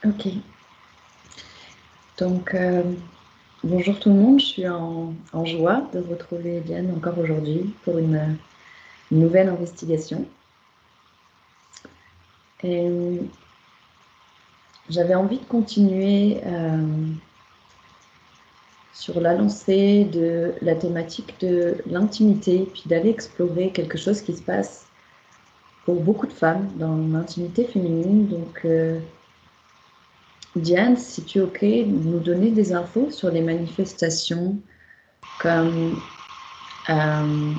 Ok. Donc, bonjour tout le monde. Je suis en joie de retrouver Eliane encore aujourd'hui pour une nouvelle investigation. Et j'avais envie de continuer sur la lancée de la thématique de l'intimité, puis d'aller explorer quelque chose qui se passe pour beaucoup de femmes dans l'intimité féminine. Donc, Diane, si tu es OK, nous donner des infos sur les manifestations comme Euh,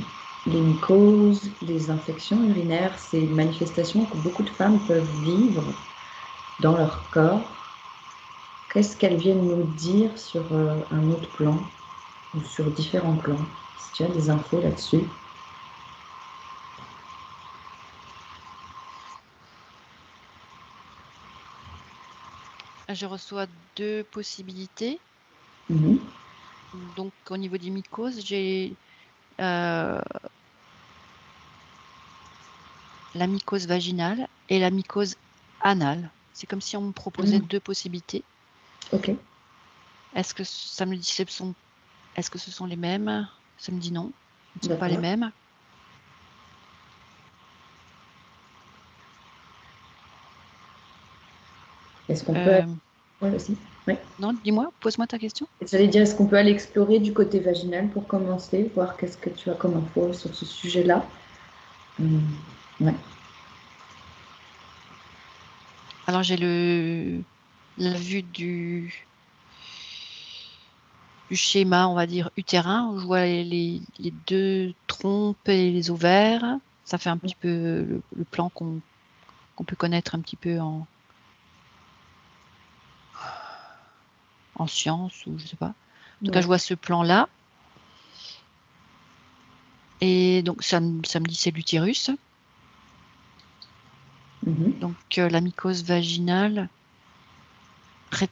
les mycoses, les infections urinaires, c'est une manifestation que beaucoup de femmes peuvent vivre dans leur corps. Qu'est-ce qu'elles viennent nous dire sur un autre plan ou sur différents plans? Si tu as des infos là-dessus. Je reçois deux possibilités. Mhm. Donc, au niveau des mycoses, j'ai la mycose vaginale et la mycose anale. C'est comme si on me proposait Mhm. deux possibilités. Ok. Est-ce que ça me dit est-ce que ce sont les mêmes? Ça me dit non, ce ne sont pas les D'accord. mêmes. Est-ce qu'on peut aller... Euh, Ouais, aussi. Oui. non, dis-moi, pose-moi ta question. J'allais dire, est-ce qu'on peut aller explorer du côté vaginal pour commencer, voir qu'est-ce que tu as comme info sur ce sujet-là? Ouais. Alors, j'ai la vue du schéma, on va dire, utérin, où je vois les deux trompes et les ovaires. Ça fait un petit peu le plan qu'on peut connaître un petit peu en sciences ou je sais pas. En tout cas, je Ouais. vois ce plan-là. Et donc, ça me dit c'est l'utérus. Mhm. Donc, la mycose vaginale,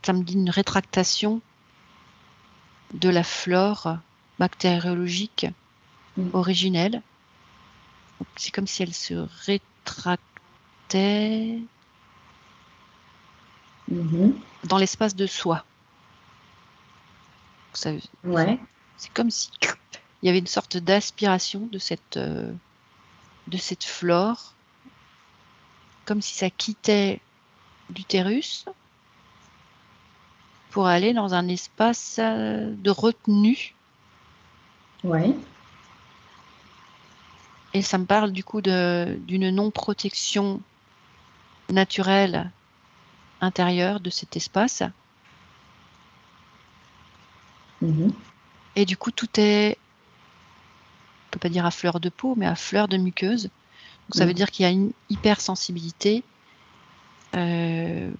ça me dit une rétractation de la flore bactériologique Mhm. originelle. C'est comme si elle se rétractait Mhm. dans l'espace de soi. Ça- Ouais. C'est comme si il y avait une sorte d'aspiration de cette flore, comme si ça quittait l'utérus pour aller dans un espace de retenue. Ouais. Et ça me parle du coup d'une non-protection naturelle intérieure de cet espace. Mhm. Et du coup, tout est, on peut pas dire à fleur de peau, mais à fleur de muqueuse. Donc ça veut Mhm. dire qu'il y a une hypersensibilité,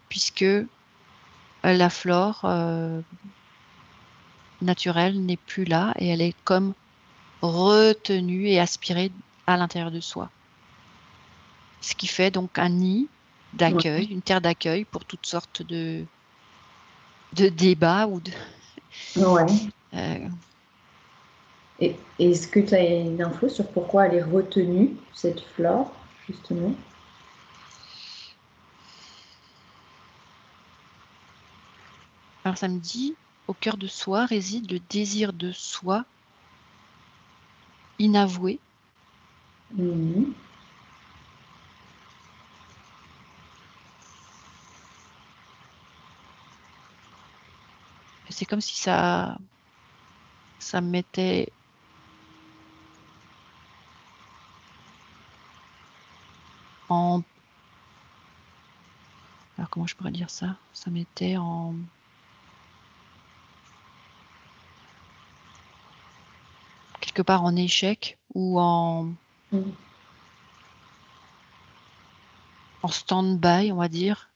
puisque la flore naturelle n'est plus là et elle est comme retenue et aspirée à l'intérieur de soi. Ce qui fait donc un nid Ouais. d'accueil, une terre d'accueil pour toutes sortes de débats ou de. Ouais. euh, Et est-ce que tu as une info sur pourquoi elle est retenue, cette flore, justement? alors ça me dit, au cœur de soi réside le désir de soi inavoué. Mhm. C'est comme si ça me mettait en. Alors comment je pourrais dire ça? Ça mettait en quelque part en échec ou Mhm. en stand-by, on va dire,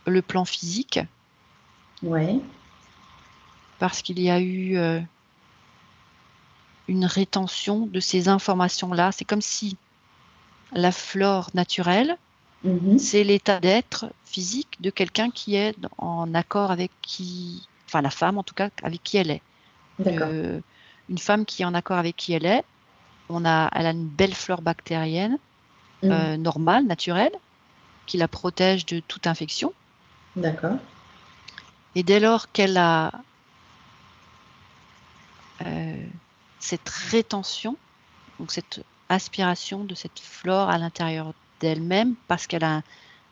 le plan physique, Ouais. parce qu'il y a eu une rétention de ces informations-là. C'est comme si la flore naturelle, Mhm. c'est l'état d'être physique de quelqu'un qui est en accord avec enfin la femme en tout cas, avec qui elle est. D'accord. Euh, une femme qui est en accord avec qui elle est, elle a une belle flore bactérienne Mhm. normale, naturelle, qui la protège de toute infection. D'accord. Et dès lors qu'elle a cette rétention, donc cette aspiration de cette flore à l'intérieur d'elle-même, parce qu'elle a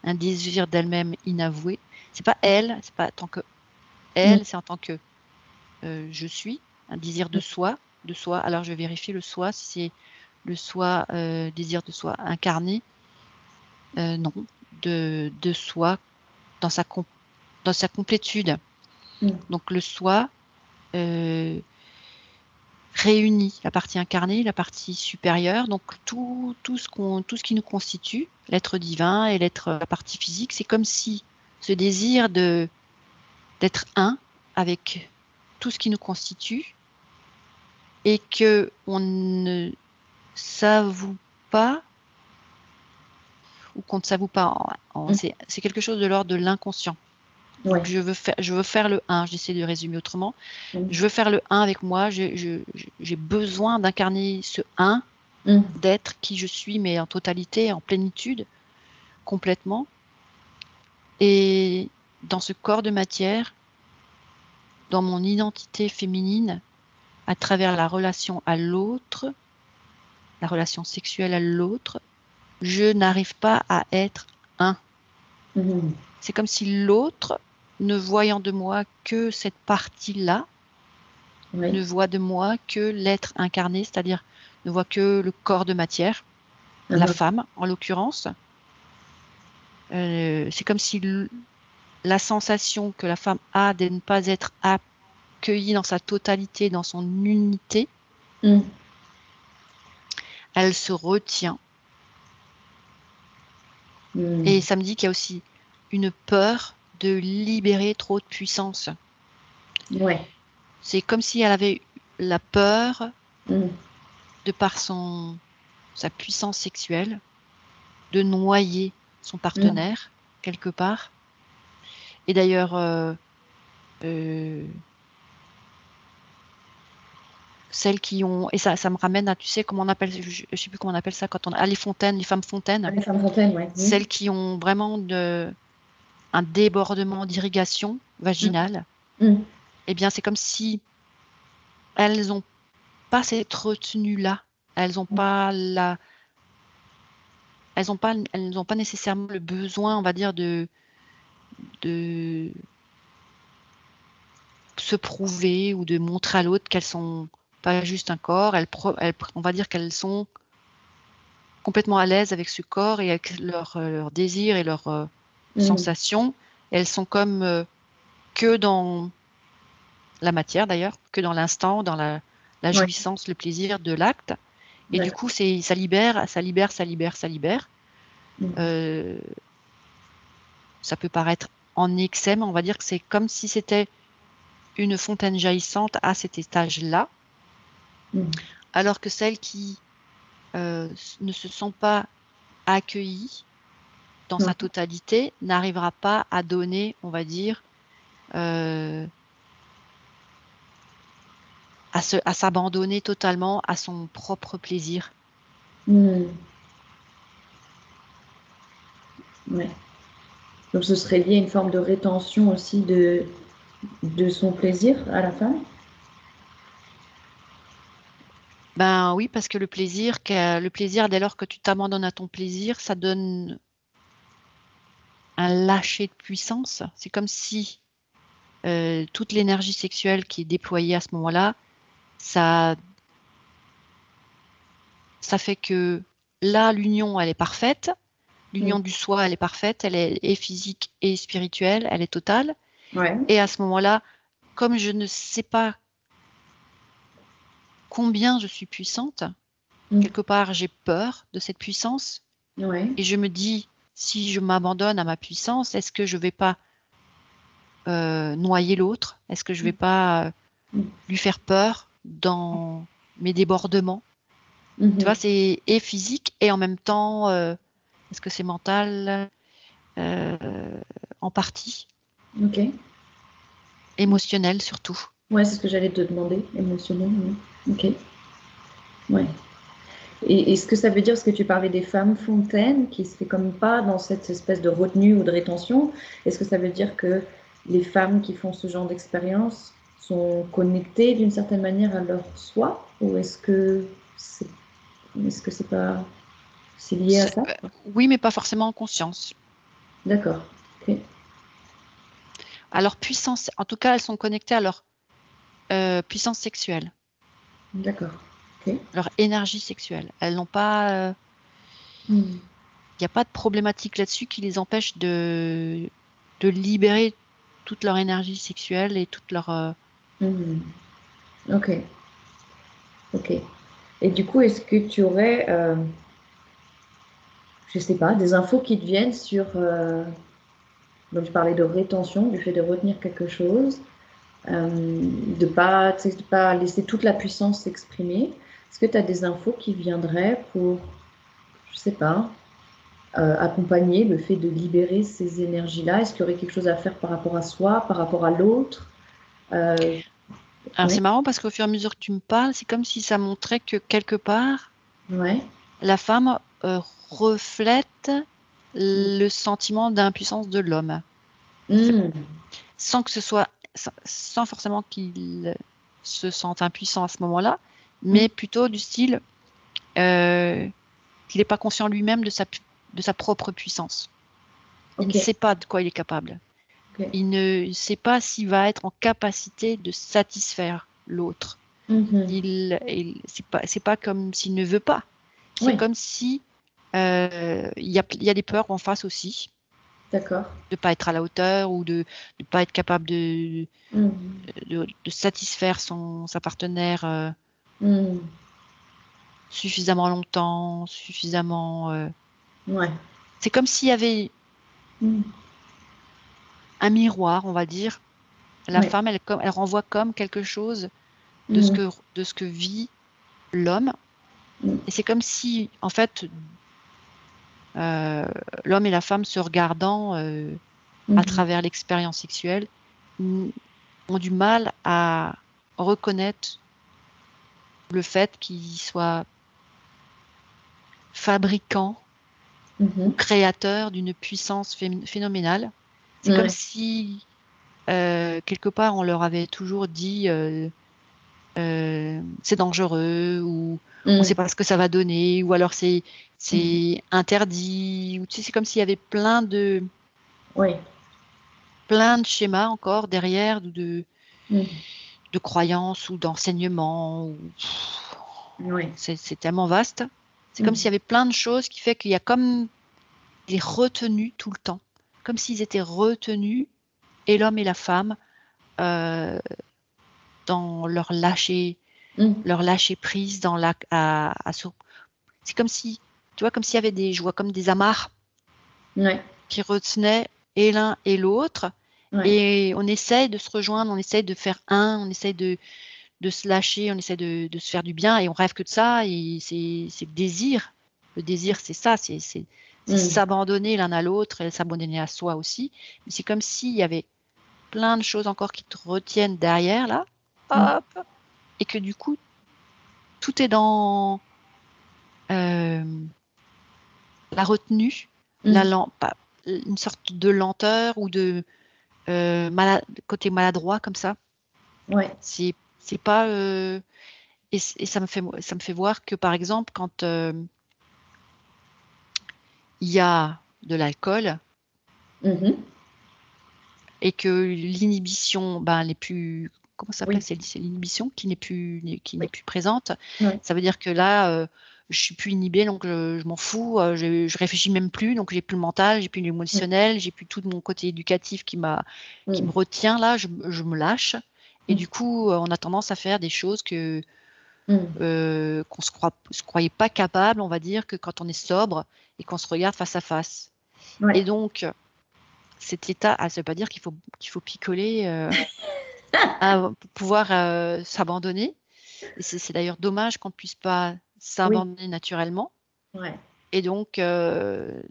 un désir d'elle-même inavoué, c'est pas elle, c'est pas tant que elle, c'est en tant que je suis, un désir de soi. Alors je vérifie le soi, si c'est le soi, désir de soi incarné, non, de soi dans sa complétude. Donc le soi réunit la partie incarnée, la partie supérieure, donc tout ce qui nous constitue, l'être divin et la partie physique, c'est comme si ce désir d'être un avec tout ce qui nous constitue et que on ne s'avoue pas ou qu'on ne s'avoue pas, c'est quelque chose de l'ordre de l'inconscient. Ouais. Donc je veux faire le 1, j'essaie de résumer autrement. Je veux faire le 1 avec moi, j'ai besoin d'incarner ce 1, d'être qui je suis, mais en totalité, en plénitude, complètement. Et dans ce corps de matière, dans mon identité féminine, à travers la relation à l'autre, la relation sexuelle à l'autre, je n'arrive pas à être un. C'est comme si l'autre, ne voyant de moi que cette partie-là, ne voit de moi que l'être incarné, c'est-à-dire ne voit que le corps de matière, la femme en l'occurrence. C'est comme si la sensation que la femme a de ne pas être accueillie dans sa totalité, dans son unité, elle se retient. Et ça me dit qu'il y a aussi une peur de libérer trop de puissance. Ouais. C'est comme si elle avait la peur, de par sa puissance sexuelle, de noyer son partenaire quelque part. Et d'ailleurs, celles qui ont, et ça me ramène à, tu sais comment on appelle, je sais plus comment on appelle ça quand on a les fontaines, les femmes fontaines. Les femmes fontaines, ouais. Celles qui ont vraiment un débordement d'irrigation vaginale. Eh bien, c'est comme si elles n'ont pas cette retenue-là. Elles n'ont pas elles n'ont pas nécessairement le besoin, on va dire, de se prouver ou de montrer à l'autre qu'elles sont pas juste un corps. On va dire qu'elles sont complètement à l'aise avec ce corps et avec leur désir et leurs sensations. Elles sont comme que dans la matière d'ailleurs, que dans l'instant, dans la jouissance, le plaisir de l'acte. Et du coup, ça libère. Ça peut paraître en excès, mais on va dire que c'est comme si c'était une fontaine jaillissante à cet étage-là, alors que celles qui ne se sont pas accueillies dans sa totalité n'arrivera pas à donner, on va dire, à s'abandonner totalement à son propre plaisir. Ouais. Donc ce serait lié à une forme de rétention aussi de son plaisir à la femme. Ben oui, parce que le plaisir, dès lors que tu t'abandonnes à ton plaisir, ça donne un lâcher de puissance. C'est comme si toute l'énergie sexuelle qui est déployée à ce moment-là, ça fait que là, l'union, elle est parfaite. L'union du soi, elle est parfaite. Elle est physique et spirituelle. Elle est totale. Ouais. Et à ce moment-là, comme je ne sais pas combien je suis puissante, quelque part, j'ai peur de cette puissance. Ouais. Et je me dis, si je m'abandonne à ma puissance, est-ce que je vais pas noyer l'autre? Est-ce que je vais pas lui faire peur dans mes débordements? Tu vois, c'est et physique et en même temps, est-ce que c'est mental en partie? Ok. Émotionnel surtout. Ouais, c'est ce que j'allais te demander, émotionnel. Ouais. Ok. Ouais. Et est-ce que ça veut dire, parce que tu parlais des femmes fontaines qui ne seraient comme pas dans cette espèce de retenue ou de rétention, est-ce que ça veut dire que les femmes qui font ce genre d'expérience sont connectées d'une certaine manière à leur soi, ou est-ce que pas c'est lié à ça? Oui, mais pas forcément en conscience. D'accord. Ok. À leur puissance, en tout cas, elles sont connectées à leur puissance sexuelle, D'accord. Ok. leur énergie sexuelle. Elles n'ont pas, il n'y a pas de problématique là-dessus qui les empêche de libérer toute leur énergie sexuelle et toute leur. Ok. Ok. Et du coup, est-ce que tu aurais, je sais pas, des infos qui te viennent sur, donc tu parlais de rétention, du fait de retenir quelque chose, de pas, tu sais, de pas laisser toute la puissance s'exprimer. Est-ce que tu as des infos qui viendraient pour, je sais pas, accompagner le fait de libérer ces énergies-là? Est-ce qu'il y aurait quelque chose à faire par rapport à soi, par rapport à l'autre? Alors Oui. c'est marrant parce qu'au fur et à mesure que tu me parles, c'est comme si ça montrait que quelque part, Ouais. la femme reflète le sentiment d'impuissance de l'homme. Sans que ce soit, sans forcément qu'il se sente impuissant à ce moment-là, mais plutôt du style qu'il n'est pas conscient lui-même de sa propre puissance. Il ne sait pas de quoi il est capable. Ok. Il ne sait pas s'il va être en capacité de satisfaire l'autre. C'est pas comme s'il ne veut pas. C'est Oui. comme si il y a des peurs en face aussi. D'accord. De pas être à la hauteur ou de pas être capable de satisfaire sa partenaire suffisamment longtemps, suffisamment. Ouais. C'est comme s'il y avait un miroir, on va dire. La Ouais. femme, elle renvoie comme quelque chose de ce que vit l'homme. Et c'est comme si, en fait, l'homme et la femme se regardant à travers l'expérience sexuelle ont du mal à reconnaître le fait qu'ils soient fabricants ou créateurs d'une puissance phénoménale. C'est comme si, quelque part, on leur avait toujours dit c'est dangereux ou on ne sait pas ce que ça va donner ou alors c'est interdit. Ou, tu sais, c'est comme s'il y avait plein de schémas encore derrière de croyances ou d'enseignements. C'est tellement vaste. C'est comme s'il y avait plein de choses qui fait qu'il y a comme des retenues tout le temps. Comme s'ils étaient retenus, et l'homme et la femme, dans leur lâcher prise, c'est comme si, tu vois, comme s'il y avait je vois comme des amarres qui retenaient et l'un et l'autre. Et on essaye de se rejoindre, on essaye de faire on essaye de se lâcher, on essaie de se faire du bien et on rêve que de ça. Et c'est le désir. Le désir, c'est ça, c'est s'abandonner l'un à l'autre et s'abandonner à soi aussi. Mais c'est comme s'il y avait plein de choses encore qui te retiennent derrière, là. Hop. Et que du coup, tout est dans la retenue, une sorte de lenteur ou de côté maladroit comme ça. C'est pas et ça me fait voir que par exemple quand il y a de l'alcool et que l'inhibition n'est plus, comment ça s'appelle, c'est l'inhibition qui n'est plus présente. Ça veut dire que là je suis plus inhibée, donc je m'en fous, je réfléchis même plus, donc j'ai plus le mental, j'ai plus l'émotionnel, j'ai plus tout mon côté éducatif qui me retient là, je me lâche. Et du coup, on a tendance à faire des choses qu'on se croyait pas capable, on va dire, que quand on est sobre et qu'on se regarde face à face. Et donc, cet état, ça veut pas dire qu'il faut picoler pour pouvoir s'abandonner. Et c'est d'ailleurs dommage qu'on ne puisse pas s'abandonner naturellement. Et donc, j'ai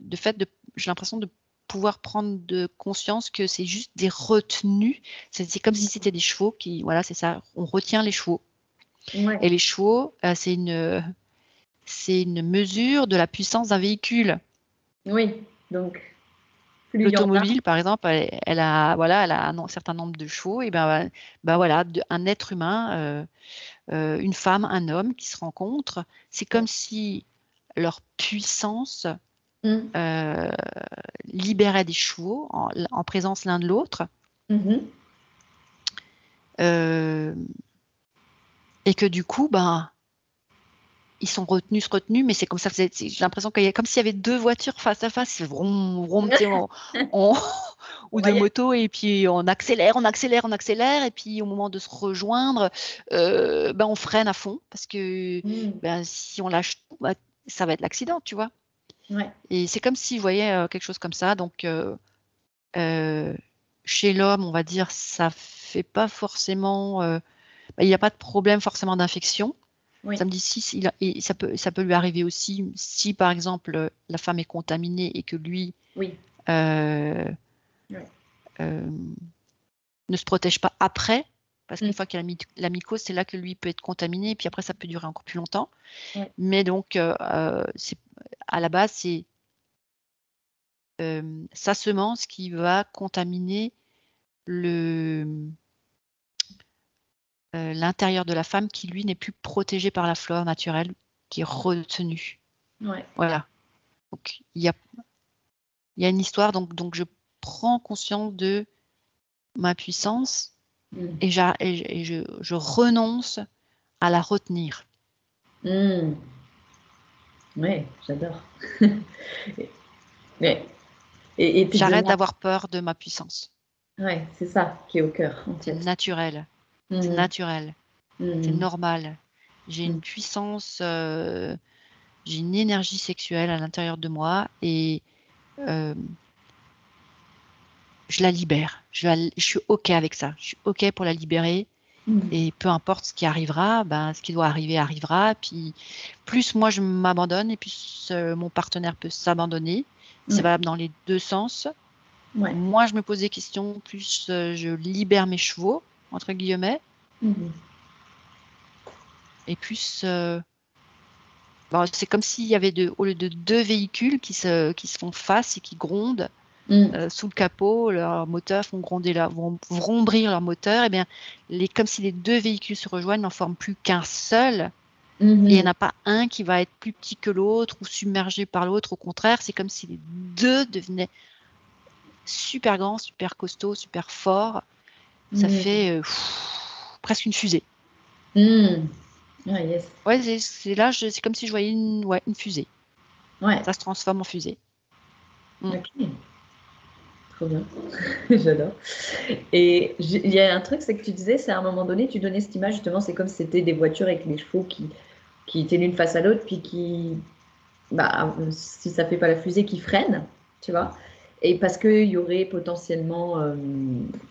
l'impression de pouvoir prendre de conscience que c'est juste des retenues. C'est comme si c'était des chevaux voilà, c'est ça, on retient les chevaux. Et les chevaux, c'est une mesure de la puissance d'un véhicule. Oui, donc plus il y en a. L'automobile, par exemple, elle a, voilà, elle a un certain nombre de chevaux, et ben voilà, un être humain, une femme, un homme qui se rencontrent, c'est comme si leur puissance libérait des chevaux en présence l'un de l'autre, et que du coup, ils sont retenus, mais c'est comme ça. J'ai l'impression qu'il y a comme s'il y avait deux voitures face à face, vroom, vroom, ou deux motos, et puis on accélère, et puis au moment de se rejoindre, on freine à fond, parce que si on lâche tout, ça va être l'accident, tu vois. Ouais. Et c'est comme si je voyais quelque chose comme ça. Donc, chez l'homme, on va dire, ça fait pas forcément, il n'y a pas de problème forcément d'infection. Oui. Ça me dit si et ça peut lui arriver aussi si, par exemple, la femme est contaminée et que lui ne se protège pas après, parce qu'une fois qu'il a la mycose, c'est là que lui peut être contaminé, et puis après ça peut durer encore plus longtemps. Mais donc, à la base, c'est sa semence qui va contaminer l'intérieur de la femme, qui lui n'est plus protégé par la flore naturelle, qui est retenu. Voilà. Donc il y a une histoire, donc je prends conscience de ma puissance, et je renonce à la retenir. Oui, j'adore. J'arrête d'avoir peur de ma puissance. Ouais, c'est ça qui est au cœur, en C'est fait. naturel. C'est naturel. C'est normal. J'ai une puissance, j'ai une énergie sexuelle à l'intérieur de moi, et je la libère. Je suis OK avec ça. Je suis OK pour la libérer. Et peu importe ce qui arrivera, ce qui doit arriver arrivera. Puis plus moi je m'abandonne, et plus mon partenaire peut s'abandonner. C'est valable dans les deux sens. Moi je me pose des questions, plus je libère mes chevaux, entre guillemets. Et plus c'est comme s'il y avait au lieu de deux véhicules qui se font face et qui grondent sous le capot, leurs moteurs vont vrombrir leur moteur, et bien comme si les deux véhicules se rejoignent, n'en forment plus qu'un seul. Et il n'y en a pas un qui va être plus petit que l'autre ou submergé par l'autre. Au contraire, c'est comme si les deux devenaient super grands, super costauds, super forts. Ça fait presque une fusée. Yes. Ouais, c'est comme si je voyais une fusée. Ça se transforme en fusée. Ok. Trop bien. J'adore. Et il y a un truc, c'est que tu disais, c'est à un moment donné, tu donnais cette image, justement, c'est comme si c'était des voitures avec les chevaux qui étaient l'une face à l'autre, puis qui, si ça fait pas la fusée, qui freinent, tu vois. Et parce qu'il y aurait potentiellement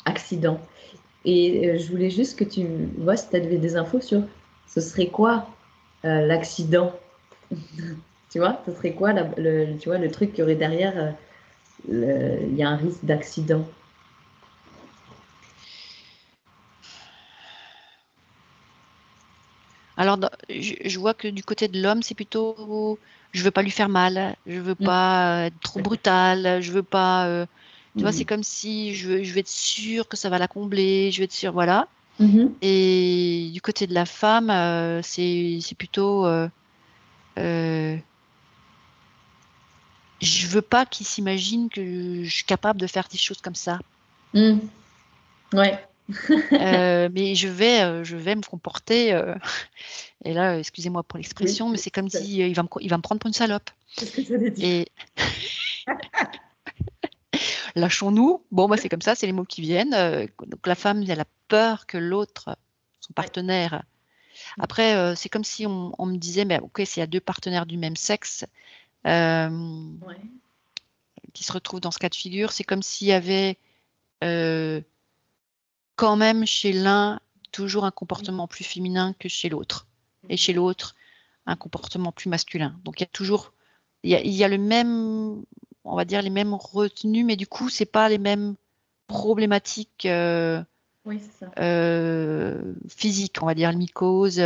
accident. Et je voulais juste que tu vois si tu avais des infos sur ce serait quoi l'accident. Tu vois, ce serait quoi tu vois, le truc qu'il y aurait derrière, il y a un risque d'accident. Alors, je vois que du côté de l'homme, c'est plutôt, je veux pas lui faire mal, je veux pas être trop brutal, je veux pas, tu vois, c'est comme si je veux être sûre que ça va la combler, je veux être sûre, voilà. Et du côté de la femme, c'est plutôt, je veux pas qu'il s'imagine que je suis capable de faire des choses comme ça. Ouais. Mais je vais me comporter, et là, excusez-moi pour l'expression, mais c'est comme si il va me prendre pour une salope. C'est ce que j'allais dire. Et lâchons-nous. Bon, c'est comme ça, c'est les mots qui viennent. Donc la femme, elle a peur que l'autre, son partenaire. Après, c'est comme si on me disait, mais ok, s'il y a deux partenaires du même sexe qui se retrouvent dans ce cas de figure, c'est comme s'il y avait quand même chez l'un toujours un comportement plus féminin que chez l'autre, et chez l'autre un comportement plus masculin. Donc il y a toujours, il y a le même, on va dire les mêmes retenues, mais du coup c'est pas les mêmes problématiques physiques, on va dire. La mycose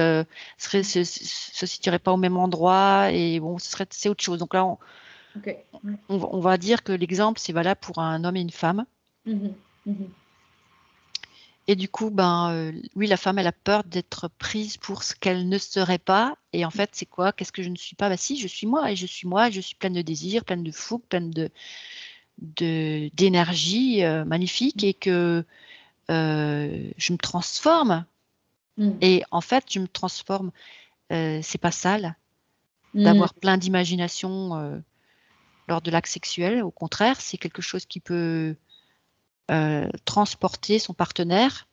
se situerait pas au même endroit, et bon, c'est autre chose. Donc là, Okay. On va dire que l'exemple, c'est valable pour un homme et une femme. Et du coup, oui, la femme, elle a peur d'être prise pour ce qu'elle ne serait pas. Et en fait, c'est quoi? Qu'est-ce que je ne suis pas? Si, je suis moi, et je suis moi, je suis pleine de désirs, pleine de fougue, pleine d'énergie magnifique, et que je me transforme. Et en fait, je me transforme, c'est pas sale d'avoir plein d'imagination lors de l'acte sexuel. Au contraire, c'est quelque chose qui peut transporter son partenaire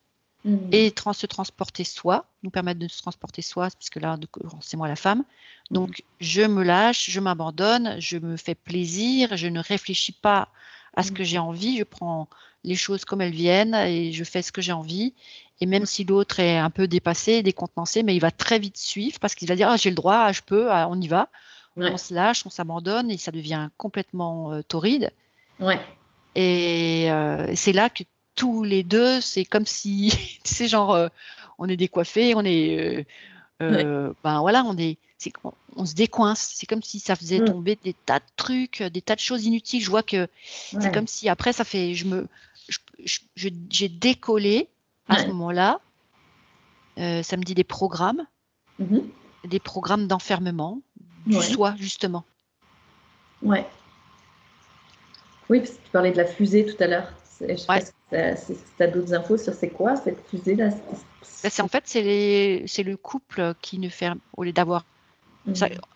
et se transporter soi, nous permettre de se transporter soi, puisque là, c'est moi la femme. Donc, je me lâche, je m'abandonne, je me fais plaisir, je ne réfléchis pas à ce que j'ai envie, je prends les choses comme elles viennent et je fais ce que j'ai envie. Et même si l'autre est un peu dépassé, décontenancé, mais il va très vite suivre parce qu'il va dire, j'ai le droit, je peux, on y va. On se lâche, on s'abandonne et ça devient complètement torride. Et c'est là que tous les deux, c'est comme si, tu sais, genre, on est décoiffés, on est, voilà, on se décoince. C'est comme si ça faisait tomber des tas de trucs, des tas de choses inutiles. Je vois que c'est comme si après, ça fait, j'ai décollé à ce moment-là. Ça me dit des programmes d'enfermement, du soi, justement. Ouais. Oui, parce que tu parlais de la fusée tout à l'heure. Je sais pas si tu as d'autres infos sur c'est quoi cette fusée-là. En fait, c'est le couple qui ne fait, au lieu d'avoir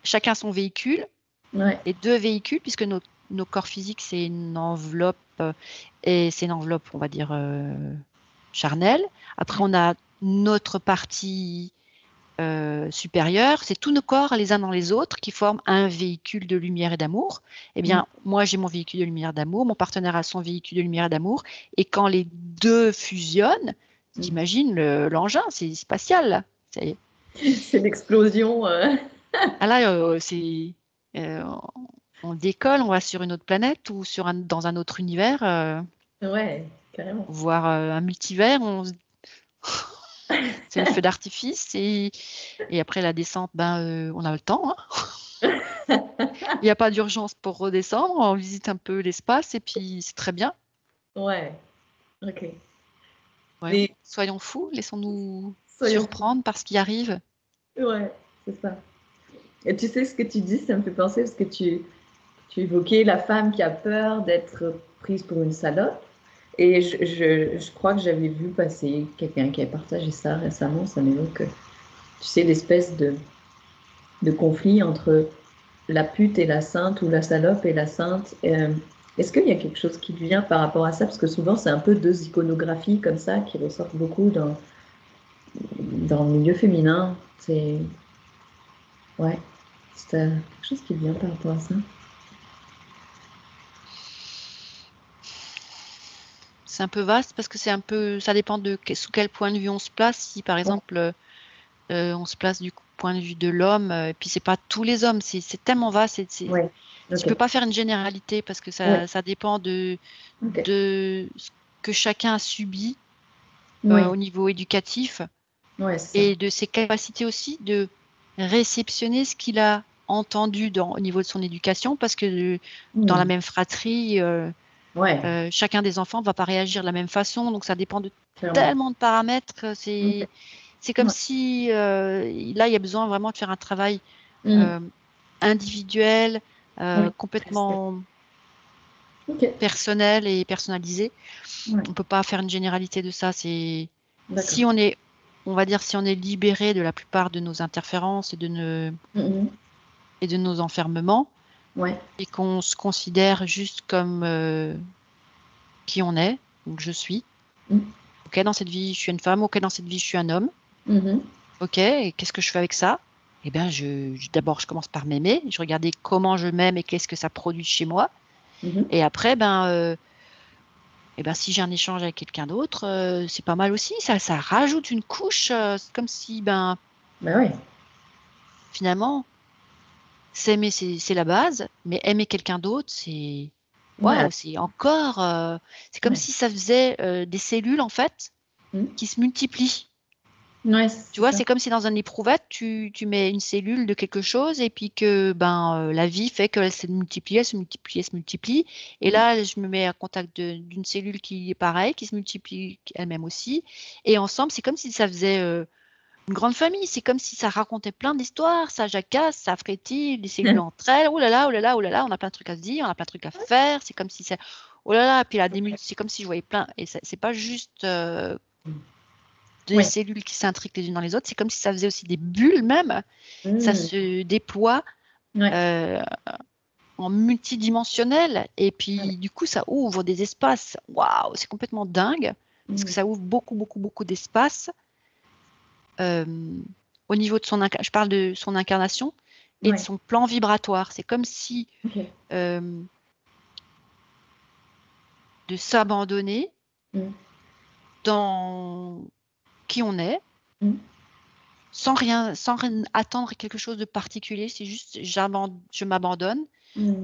chacun son véhicule, les deux véhicules, puisque nos corps physiques, c'est une enveloppe, et c'est une enveloppe, on va dire, charnelle. Après, on a notre partie supérieure, c'est tous nos corps les uns dans les autres qui forment un véhicule de lumière et d'amour. Eh bien, moi, j'ai mon véhicule de lumière et d'amour, mon partenaire a son véhicule de lumière et d'amour, et quand les deux fusionnent, t'imagines l'engin, c'est spatial, là. C'est l'explosion. Ah là, on décolle, on va sur une autre planète ou dans un autre univers, Ouais, carrément. voire un multivers. C'est le feu d'artifice et après la descente, on a le temps, hein. Il n'y a pas d'urgence pour redescendre, on visite un peu l'espace et puis c'est très bien. Ouais, ok. Ouais. Soyons fous, laissons-nous Soyons surprendre par ce qui arrive. Ouais, c'est ça. Et tu sais ce que tu dis, ça me fait penser parce que tu évoquais la femme qui a peur d'être prise pour une salope. Et je crois que j'avais vu passer quelqu'un qui a partagé ça récemment. Ça m'évoque, tu sais, l'espèce de conflit entre la pute et la sainte ou la salope et la sainte. Est-ce qu'il y a quelque chose qui te vient par rapport à ça? Parce que souvent, c'est un peu deux iconographies comme ça qui ressortent beaucoup dans le milieu féminin. C'est ouais, c'est quelque chose qui te vient par rapport à ça. C'est un peu vaste parce que ça dépend de sous quel point de vue on se place. Si par exemple on se place du point de vue de l'homme, et puis c'est pas tous les hommes, c'est tellement vaste. Tu peux pas faire une généralité parce que ça dépend de ce que chacun a subi au niveau éducatif et de ses capacités aussi de réceptionner ce qu'il a entendu au niveau de son éducation, parce que dans la même fratrie, chacun des enfants ne va pas réagir de la même façon, donc ça dépend de tellement de paramètres. C'est comme si là, il y a besoin vraiment de faire un travail individuel, complètement personnel et personnalisé. On peut pas faire une généralité de ça. Si on va dire, si on est libéré de la plupart de nos interférences et de nos enfermements, et qu'on se considère juste comme qui on est, donc je suis. Ok, dans cette vie, je suis une femme. Ok, dans cette vie, je suis un homme. Ok, et qu'est-ce que je fais avec ça? Eh bien, d'abord, je commence par m'aimer. Je regardais comment je m'aime et qu'est-ce que ça produit chez moi. Et après, si j'ai un échange avec quelqu'un d'autre, c'est pas mal aussi. Ça rajoute une couche. C'est comme si, finalement, s'aimer, c'est la base, mais aimer quelqu'un d'autre, waouh, c'est encore. C'est comme si ça faisait des cellules, en fait, qui se multiplient. Ouais, Tu vois, c'est comme si dans un éprouvette, tu mets une cellule de quelque chose et puis que la vie fait qu'elle se multiplie, elle se multiplie, elle se multiplie. Et là, je me mets à contact d'une cellule qui est pareille, qui se multiplie elle-même aussi. Et ensemble, c'est comme si ça faisait une grande famille. C'est comme si ça racontait plein d'histoires, ça jacasse, ça frétille, les cellules entre elles. Oh là là, oh là là, oh là là, on a plein de trucs à se dire, on a plein de trucs à faire. C'est comme si ça. Oh là là, puis c'est comme si je voyais plein. Et c'est pas juste des cellules qui s'intriquent les unes dans les autres, c'est comme si ça faisait aussi des bulles même. Ça se déploie en multidimensionnel et puis du coup ça ouvre des espaces. Waouh, c'est complètement dingue parce que ça ouvre beaucoup, beaucoup, beaucoup d'espaces au niveau de je parle de son incarnation et de son plan vibratoire. C'est comme si de s'abandonner dans qui on est, sans rien attendre quelque chose de particulier. C'est juste, je m'abandonne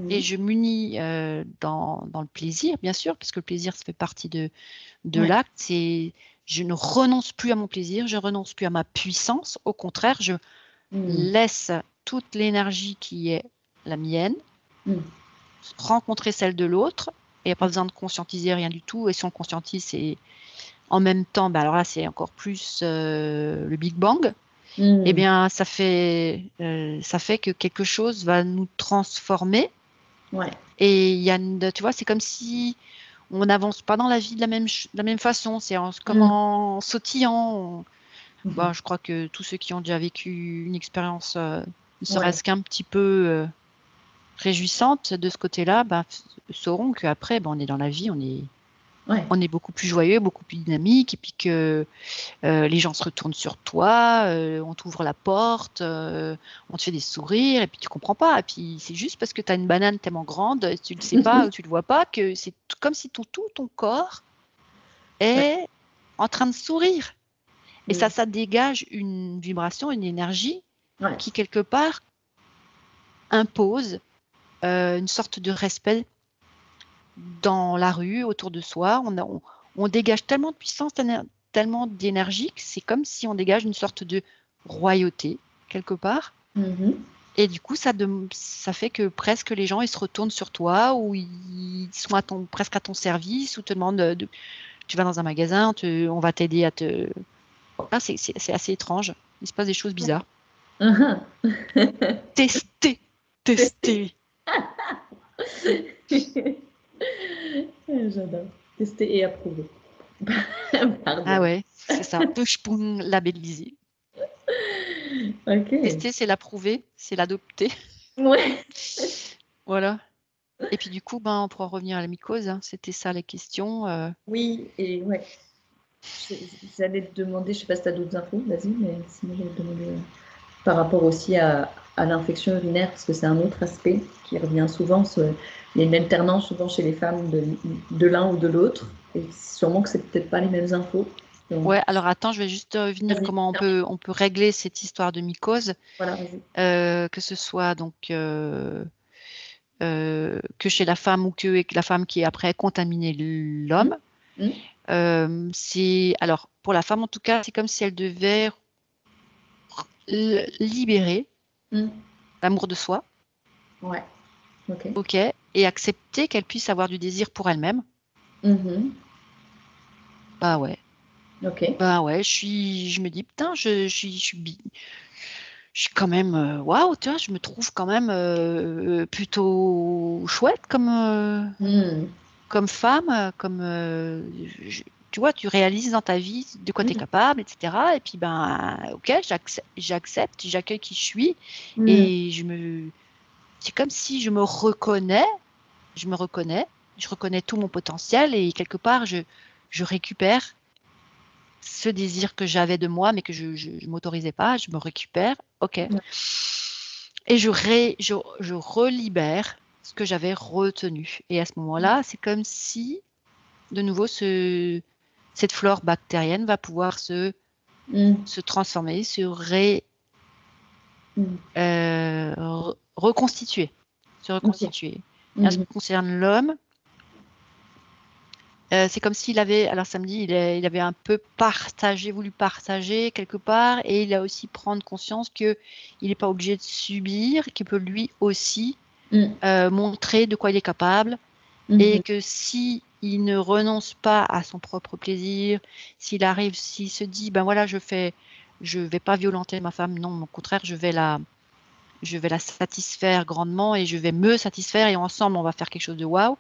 et je m'unis dans le plaisir, bien sûr, parce que le plaisir, ça fait partie de l'acte. Je ne renonce plus à mon plaisir, je renonce plus à ma puissance. Au contraire, je laisse toute l'énergie qui est la mienne rencontrer celle de l'autre. Il n'y a pas besoin de conscientiser rien du tout. Et si on conscientise, c'est en même temps, alors là, c'est encore plus le Big Bang. Eh bien, ça fait que quelque chose va nous transformer. Et tu vois, c'est comme si on n'avance pas dans la vie de la même façon. C'est comme en sautillant. Je crois que tous ceux qui ont déjà vécu une expérience, ne serait-ce qu'un petit peu réjouissante de ce côté-là, sauront qu'après, on est dans la vie, on est beaucoup plus joyeux, beaucoup plus dynamique, et puis que les gens se retournent sur toi, on t'ouvre la porte, on te fait des sourires, et puis tu comprends pas. Et puis c'est juste parce que tu as une banane tellement grande, tu le sais pas ou tu le vois pas, que c'est comme si tout ton corps est en train de sourire. Et ça dégage une vibration, une énergie qui, quelque part, impose une sorte de respect dans la rue, autour de soi. On dégage tellement de puissance, tellement d'énergie que c'est comme si on dégage une sorte de royauté, quelque part. Et du coup, ça fait que presque les gens, ils se retournent sur toi ou ils sont presque à ton service ou te demandent, tu vas dans un magasin, on va t'aider à te... c'est assez étrange. Il se passe des choses bizarres. Tester. J'adore. Tester et approuver. Ah ouais, c'est ça. Push-poum, labellisé. Tester, c'est l'approuver, c'est l'adopter. Ouais. Voilà. Et puis du coup, on pourra revenir à la mycose. Hein. C'était ça la question. Oui, et ouais. J'allais te demander, je sais pas si tu as d'autres infos, vas-y, mais sinon j'allais te demander par rapport aussi à l'infection urinaire, parce que c'est un autre aspect qui revient souvent. Il y a une alternance souvent chez les femmes de l'un ou de l'autre, et sûrement que c'est peut-être pas les mêmes infos. Donc... Ouais, alors attends, je vais juste venir comment on peut régler cette histoire de mycose. Voilà, vas-y. Que ce soit donc que chez la femme ou que la femme qui après contaminé l'homme. Alors pour la femme en tout cas, c'est comme si elle devait libérer l'amour de soi. Ouais. Ok. Et accepter qu'elle puisse avoir du désir pour elle-même. Bah ouais. Bah ouais, je me dis putain, je suis quand même waouh, tu vois, je me trouve quand même plutôt chouette comme femme, tu vois, tu réalises dans ta vie de quoi tu es capable, etc. Et puis ok, j'accepte, j'accueille qui je suis et c'est comme si je reconnais tout mon potentiel et quelque part je récupère ce désir que j'avais de moi, mais que je ne m'autorisais pas, je me récupère, ok. Et je relibère ce que j'avais retenu. Et à ce moment-là, c'est comme si, de nouveau, cette flore bactérienne va pouvoir se transformer, reconstituer. Et en ce qui concerne l'homme, C'est comme s'il avait, alors samedi, il avait un peu voulu partager quelque part, et il a aussi prendre conscience qu'il n'est pas obligé de subir, qu'il peut lui aussi montrer de quoi il est capable, et que si il ne renonce pas à son propre plaisir, s'il se dit, ben voilà, je vais pas violenter ma femme, non, au contraire, je vais la satisfaire grandement, et je vais me satisfaire, et ensemble on va faire quelque chose de waouh.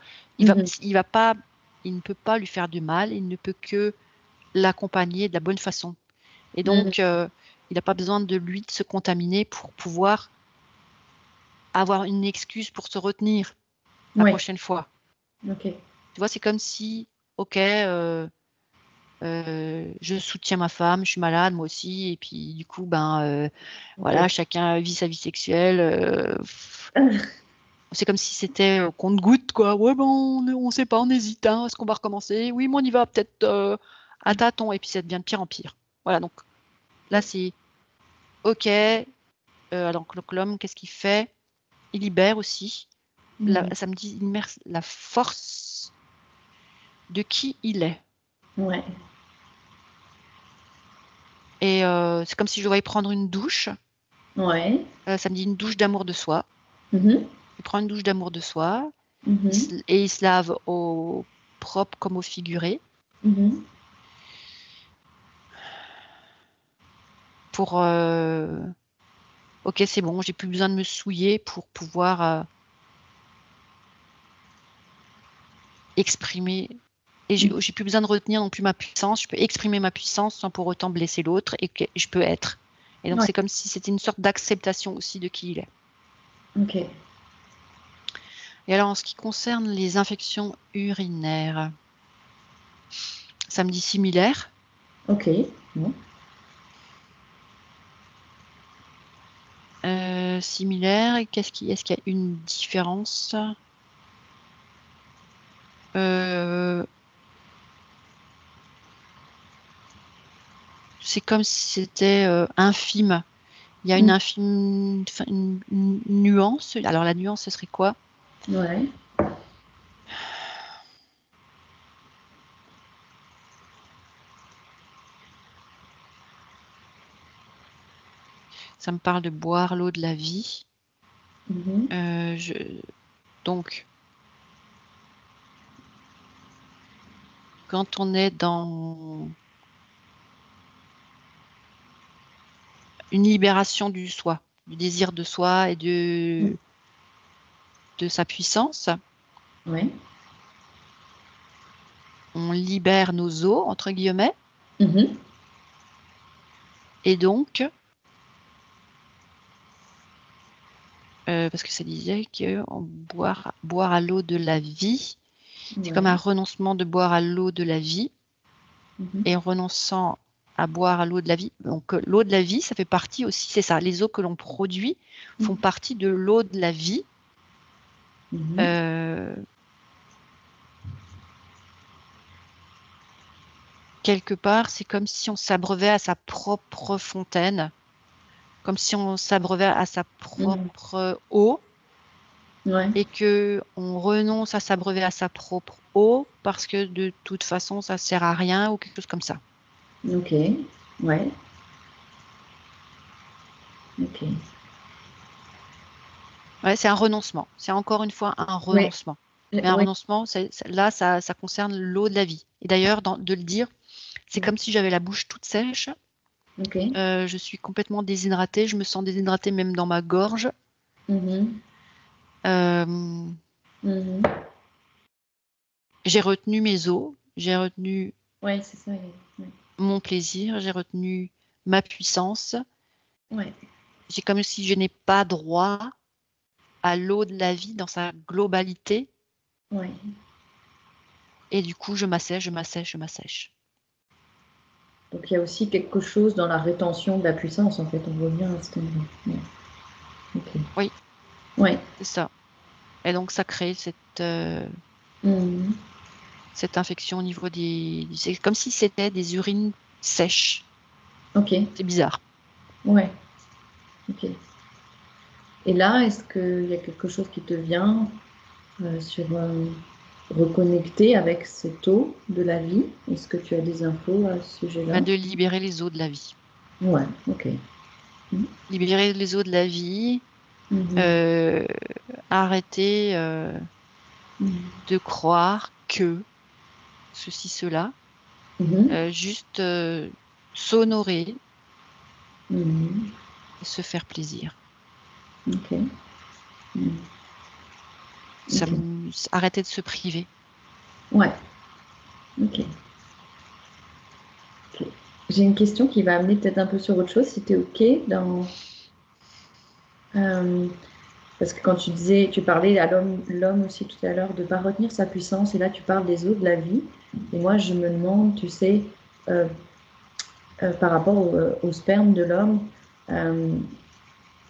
Il ne peut pas lui faire du mal, il ne peut que l'accompagner de la bonne façon. Et donc, il n'a pas besoin de se contaminer pour pouvoir avoir une excuse pour se retenir la prochaine fois. Okay. Tu vois, c'est comme si, ok, je soutiens ma femme, je suis malade, moi aussi, et puis du coup, voilà, chacun vit sa vie sexuelle. C'est comme si c'était compte-gouttes, quoi. Ouais, on sait pas, on hésite, hein. Est-ce qu'on va recommencer? Oui, mais on y va peut-être à tâtons, et puis ça devient de pire en pire. Voilà, donc là, c'est OK. Alors, l'homme, qu'est-ce qu'il fait? Il libère aussi. Ça me dit, il immerse la force de qui il est. Ouais. Et c'est comme si je voyais prendre une douche. Ouais. Ça me dit une douche d'amour de soi. Il prend une douche d'amour de soi, et il se lave au propre comme au figuré. Pour ok, c'est bon, j'ai plus besoin de me souiller pour pouvoir exprimer, et j'ai plus besoin de retenir non plus ma puissance. Je peux exprimer ma puissance sans pour autant blesser l'autre, et que je peux être. Et donc c'est comme si c'était une sorte d'acceptation aussi de qui il est. Ok. Et alors en ce qui concerne les infections urinaires, ça me dit similaire. Ok. Bon. Similaire. Est-ce qu'il y a une différence? C'est comme si c'était infime. Il y a une infime une nuance. Alors la nuance, ce serait quoi? Ouais. Ça me parle de boire l'eau de la vie. Donc, quand on est dans une libération du soi, du désir de soi et de sa puissance, Ouais. on libère nos os, entre guillemets. Et donc, parce que ça disait que boire à l'eau de la vie, c'est comme un renoncement de boire à l'eau de la vie. Et en renonçant à boire à l'eau de la vie, donc l'eau de la vie, ça fait partie aussi, c'est ça, les eaux que l'on produit font partie de l'eau de la vie. Quelque part, c'est comme si on s'abreuvait à sa propre fontaine, comme si on s'abreuvait à sa propre eau, et que on renonce à s'abreuver à sa propre eau parce que de toute façon, ça sert à rien, ou quelque chose comme ça. Ok. Ouais. Ok. Ouais, c'est un renoncement. C'est encore une fois un renoncement. Mais un renoncement, là, ça concerne l'eau de la vie. Et d'ailleurs, de le dire, c'est comme si j'avais la bouche toute sèche. Je suis complètement déshydratée. Je me sens déshydratée même dans ma gorge. J'ai retenu mes os. J'ai retenu c'est ça. mon plaisir. J'ai retenu ma puissance. C'est comme si je n'ai pas droit à l'eau de la vie dans sa globalité. Et du coup, je m'assèche, je m'assèche, je m'assèche. Donc il y a aussi quelque chose dans la rétention de la puissance, en fait. On revient à ce moment. Okay. Oui. Ouais. C'est ça. Et donc, ça crée cette infection au niveau des... C'est comme si c'était des urines sèches. Ok. C'est bizarre. Ouais. Ok. Et là, est-ce qu'il y a quelque chose qui te vient sur reconnecter avec cette eau de la vie? Est-ce que tu as des infos à ce sujet-là? De libérer les eaux de la vie. Ouais, ok. Libérer les eaux de la vie, arrêter de croire que ceci, cela, juste s'honorer et se faire plaisir. Ok. Arrêter de se priver. Ouais. Ok. J'ai une question qui va amener peut-être un peu sur autre chose, si tu es ok dans... parce que quand tu parlais à l'homme aussi tout à l'heure de ne pas retenir sa puissance, et là tu parles des eaux de la vie. Et moi je me demande, tu sais, par rapport au sperme de l'homme,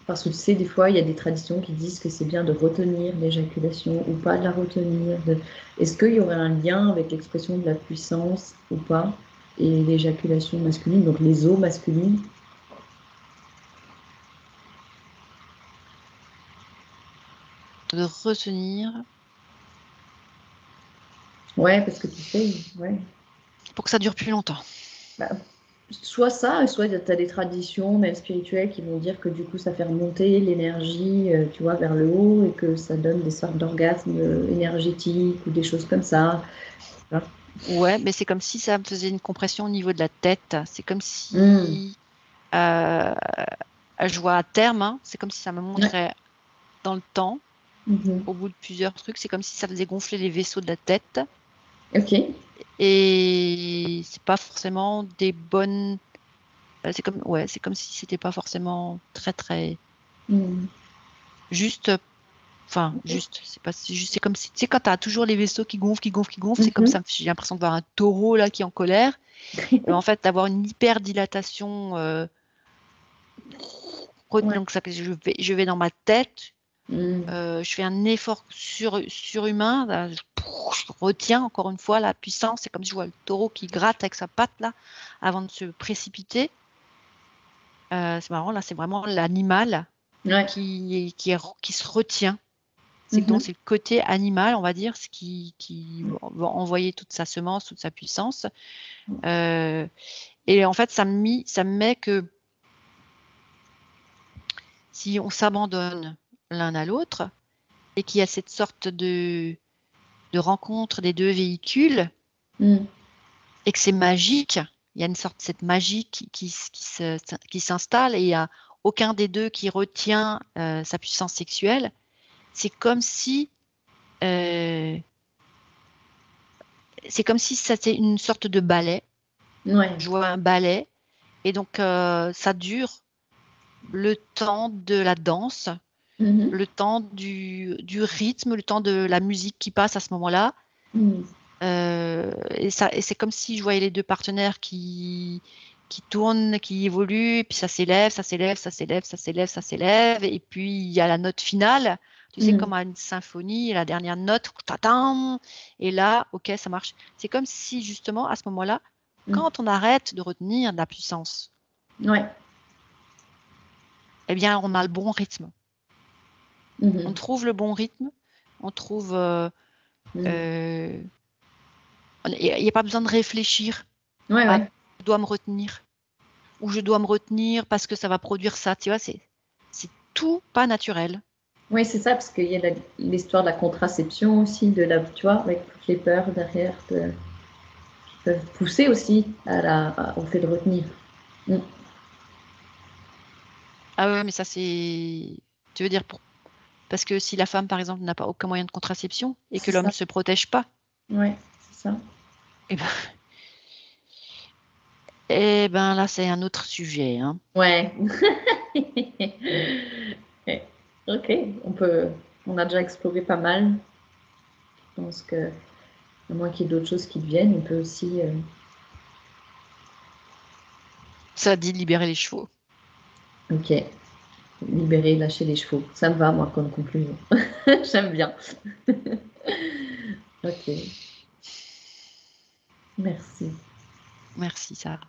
parce que tu sais, des fois il y a des traditions qui disent que c'est bien de retenir l'éjaculation ou pas de la retenir. Est-ce qu'il y aurait un lien avec l'expression de la puissance ou pas et l'éjaculation masculine, donc les eaux masculines? De retenir. Ouais, parce que tu sais, ouais. Pour que ça dure plus longtemps. Bah, soit ça, soit tu as des traditions, même spirituelles, qui vont dire que du coup, ça fait remonter l'énergie, tu vois, vers le haut et que ça donne des sortes d'orgasmes énergétiques ou des choses comme ça. Ouais, mais c'est comme si ça me faisait une compression au niveau de la tête. C'est comme si, je vois à terme, hein, c'est comme si ça me montrait dans le temps, au bout de plusieurs trucs, c'est comme si ça faisait gonfler les vaisseaux de la tête. Ok. Et c'est pas forcément des bonnes. C'est comme si c'était pas forcément très très juste. Enfin, juste, c'est pas juste, c'est comme si, tu sais, quand tu as toujours les vaisseaux qui gonflent, c'est comme ça, j'ai l'impression de voir un taureau là qui est en colère. Et en fait, d'avoir une hyperdilatation donc ça, je vais dans ma tête, je fais un effort surhumain, là, je retiens encore une fois la puissance, c'est comme si je vois le taureau qui gratte avec sa patte là, avant de se précipiter. C'est marrant, là, c'est vraiment l'animal qui se retient. C'est donc c'est le côté animal, on va dire, ce qui va envoyer toute sa semence, toute sa puissance. Et en fait, ça me met que si on s'abandonne l'un à l'autre et qu'il y a cette sorte de rencontre des deux véhicules et que c'est magique, il y a une sorte de cette magie qui s'installe et il n'y a aucun des deux qui retient sa puissance sexuelle. C'est comme si c'était une sorte de ballet. Je vois un ballet et donc ça dure le temps de la danse, le temps du rythme, le temps de la musique qui passe à ce moment-là. Et c'est comme si je voyais les deux partenaires qui tournent, qui évoluent, et puis ça s'élève, ça s'élève, ça s'élève, ça s'élève, ça s'élève, et puis il y a la note finale, tu sais, comme à une symphonie, la dernière note, et là, ok, ça marche. C'est comme si justement, à ce moment-là, quand on arrête de retenir de la puissance, eh bien, on a le bon rythme. On trouve le bon rythme, on trouve... il n'y a pas besoin de réfléchir. Je dois me retenir. Ou je dois me retenir parce que ça va produire ça. Tu vois, c'est tout pas naturel. Oui, c'est ça, parce qu'il y a l'histoire de la contraception aussi, tu vois, avec toutes les peurs derrière qui peuvent pousser aussi au fait de retenir. Ah ouais, mais ça c'est... Tu veux dire parce que si la femme, par exemple, n'a pas aucun moyen de contraception et que l'homme ne se protège pas. Oui, c'est ça. Eh ben là, c'est un autre sujet. Hein. Ouais. Ok, on a déjà exploré pas mal. Je pense que, à moins qu'il y ait d'autres choses qui viennent, on peut aussi. Ça dit libérer les chevaux. Ok, libérer, lâcher les chevaux. Ça me va, moi, comme conclusion. J'aime bien. Ok. Merci. Merci, Sarah.